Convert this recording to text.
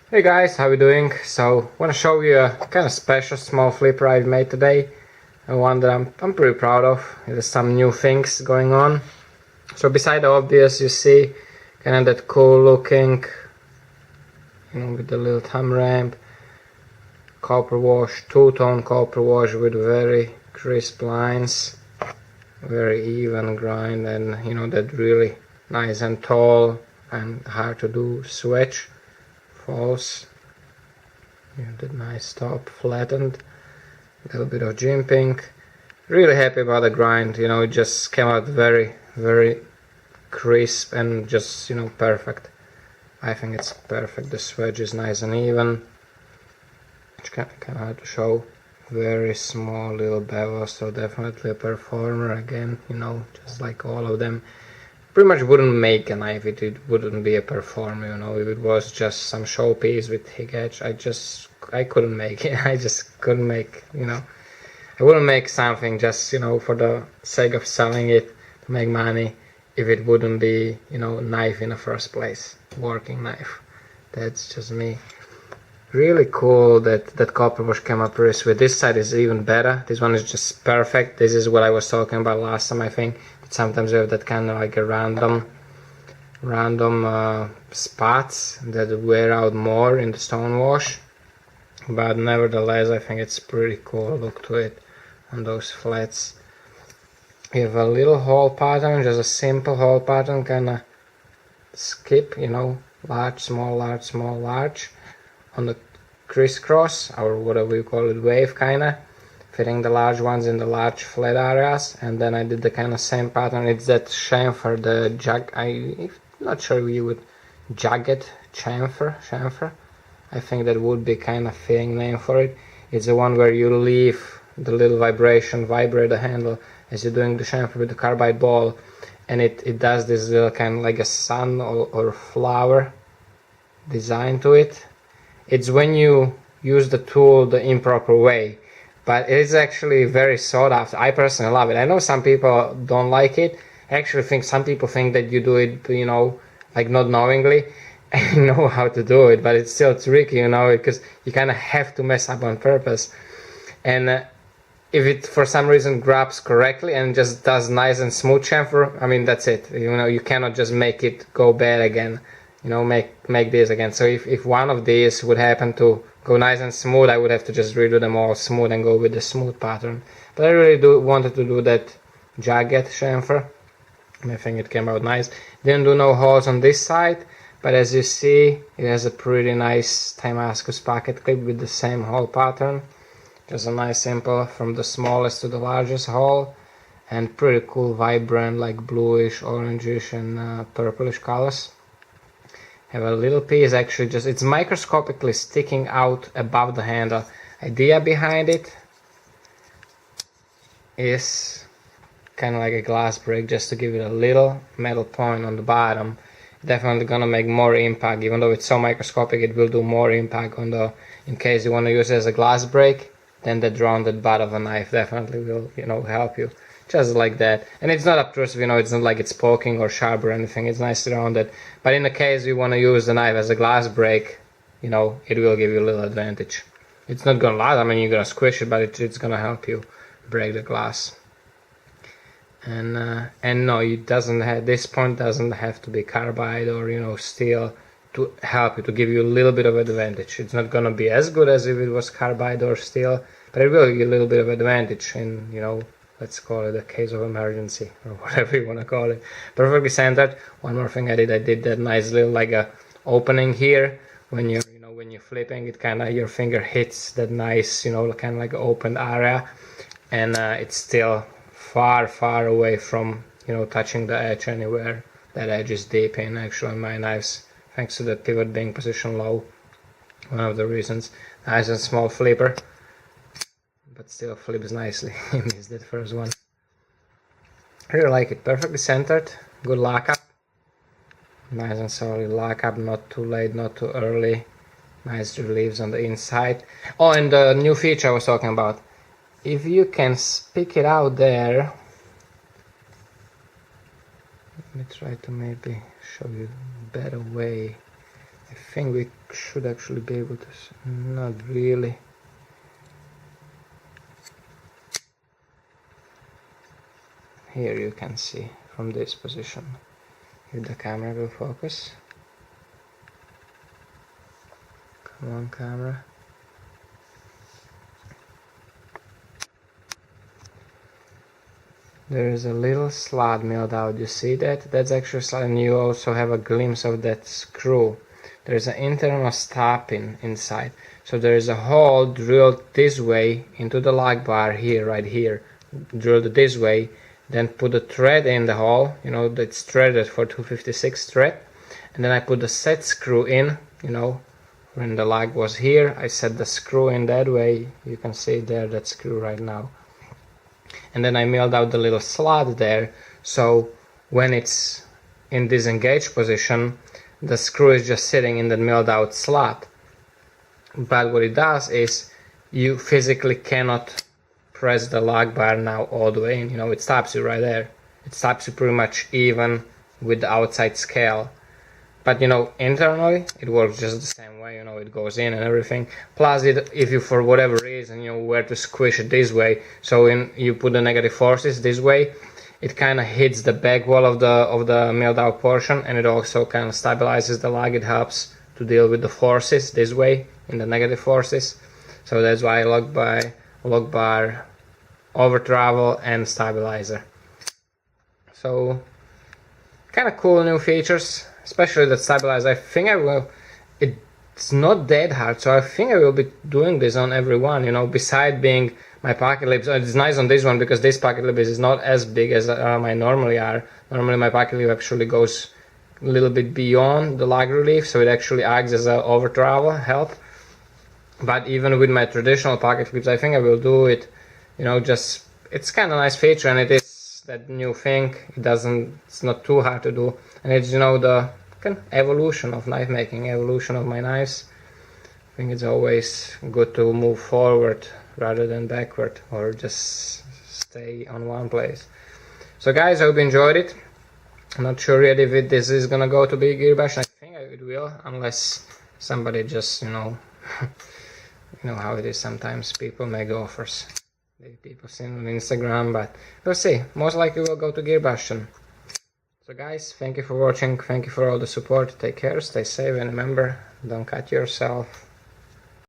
Hey guys, how you doing? So, want to show you a kind of special small flipper I've made today, and one that I'm pretty proud of. There's some new things going on. So, beside the obvious, you see kind of that cool looking, with the little thumb ramp, copper wash, two-tone copper wash with very crisp lines, very even grind, and that really nice and tall and hard to do switch falls. That nice top flattened, a little bit of jimping. Really happy about the grind, it just came out very crisp and just, perfect. I think it's perfect. The swedge is nice and even. It's kind of hard to show. Very small little bevel, so definitely a performer again, just like all of them. Pretty much wouldn't make a knife if it wouldn't be a performer, if it was just some showpiece with thick edge, I couldn't make it. I just couldn't make, I wouldn't make something just, for the sake of selling it to make money if it wouldn't be, knife in the first place, working knife. That's just me. Really cool that copper wash came up pretty sweet. This side is even better. This one is just perfect. This is what I was talking about last time, I think. Sometimes you have that kind of like a random spots that wear out more in the stone wash, but nevertheless I think it's pretty cool look to it on those flats. You have a little hole pattern, just a simple hole pattern, kind of skip, large, small, large, small, large on the crisscross, or whatever you call it, wave kind of. Fitting the large ones in the large flat areas, and then I did the kind of same pattern. It's that chamfer, the I'm not sure you would jagged chamfer. I think that would be kind of fitting name for it. It's the one where you leave the little vibrate the handle as you're doing the chamfer with the carbide ball, and it does this little kind of like a sun or flower design to it. It's when you use the tool the improper way. But it is actually very sought after. I personally love it. I know some people don't like it. I actually think some people think that you do it, like not knowingly, and know how to do it, but it's still tricky, because you kind of have to mess up on purpose. And if it for some reason grabs correctly and just does nice and smooth chamfer, I mean that's it. You cannot just make it go bad again. Make this again. So if one of these would happen to go nice and smooth, I would have to just redo them all smooth and go with the smooth pattern. But I really wanted to do that jagged chamfer, and I think it came out nice. Didn't do no holes on this side, but as you see, it has a pretty nice Damascus pocket clip with the same hole pattern. Just a nice simple from the smallest to the largest hole, and pretty cool vibrant like bluish, orangish and purplish colors. Have a little piece, actually it's microscopically sticking out above the handle. Idea behind it is kind of like a glass break, just to give it a little metal point on the bottom. Definitely gonna make more impact. Even though it's so microscopic, it will do more impact on in case you want to use it as a glass break, then the rounded butt of a knife definitely will help you. Just like that. And it's not obtrusive, it's not like it's poking or sharp or anything. It's nicely rounded. But in the case you want to use the knife as a glass break, it will give you a little advantage. It's not gonna last, you're gonna squish it, but it's gonna help you break the glass. And no, this point doesn't have to be carbide or steel to help you, to give you a little bit of advantage. It's not gonna be as good as if it was carbide or steel, but it will give you a little bit of advantage in, let's call it a case of emergency, or whatever you want to call it. Perfectly centered. One more thing I did that nice little like a opening here. When you're flipping, it kind of, your finger hits that nice, kind of like open area, and it's still far away from, touching the edge anywhere. That edge is deep in actually on my knives, thanks to the pivot being positioned low. One of the reasons. Nice and small flipper, but still flips nicely. Missed that first one. I really like it. Perfectly centered, good lockup, nice and solid lockup, not too late, not too early. Nice reliefs on the inside. Oh, and the new feature I was talking about. If you can pick it out there, let me try to maybe show you a better way. I think we should actually be able to, not really. Here you can see from this position, if the camera will focus. Come on, camera. There is a little slot milled out, you see that? That's actually a slot, and you also have a glimpse of that screw. There is an internal stopping inside. So there is a hole drilled this way into the lock bar here, right here. Drilled this way, then put a thread in the hole, you know, that's threaded for 256 thread. And then I put the set screw in, you know, when the lock was here, I set the screw in that way. You can see there that screw right now. And then I milled out the little slot there, so when it's in disengaged position, the screw is just sitting in the milled out slot. But what it does is you physically cannot press the lock bar now all the way in, you know, it stops you right there. It stops you pretty much even with the outside scale. But you know, internally it works just the same way, you know, it goes in and everything. Plus if you for whatever reason, you know, were to squish it this way, so when you put the negative forces this way, it kind of hits the back wall of the milled out portion, and it also kind of stabilizes the lock. It helps to deal with the forces this way, in the negative forces. So that's why lock bar, over travel, and stabilizer. So kind of cool new features. Especially the stabilizer. I think I will, it's not that hard, so I think I will be doing this on every one, you know, beside being my pocket lips. It's nice on this one because this pocket lip is not as big as mine normally are. Normally my pocket lip actually goes a little bit beyond the lock relief, so it actually acts as a over travel help. But even with my traditional pocket clips, I think I will do it, you know, just, it's kind of nice feature, and it is that new thing. It's not too hard to do, and it's, you know, the kind of evolution of knife making, evolution of my knives. I think it's always good to move forward rather than backward, or just stay on one place. So guys, I hope you enjoyed it. I'm not sure yet if this is gonna go to be Gearbash. I think it will, unless somebody just, you know, you know how it is sometimes, people make offers. People see it on Instagram, but we'll see. Most likely we'll go to Gearbash. So guys, thank you for watching, thank you for all the support, take care, stay safe, and remember, don't cut yourself.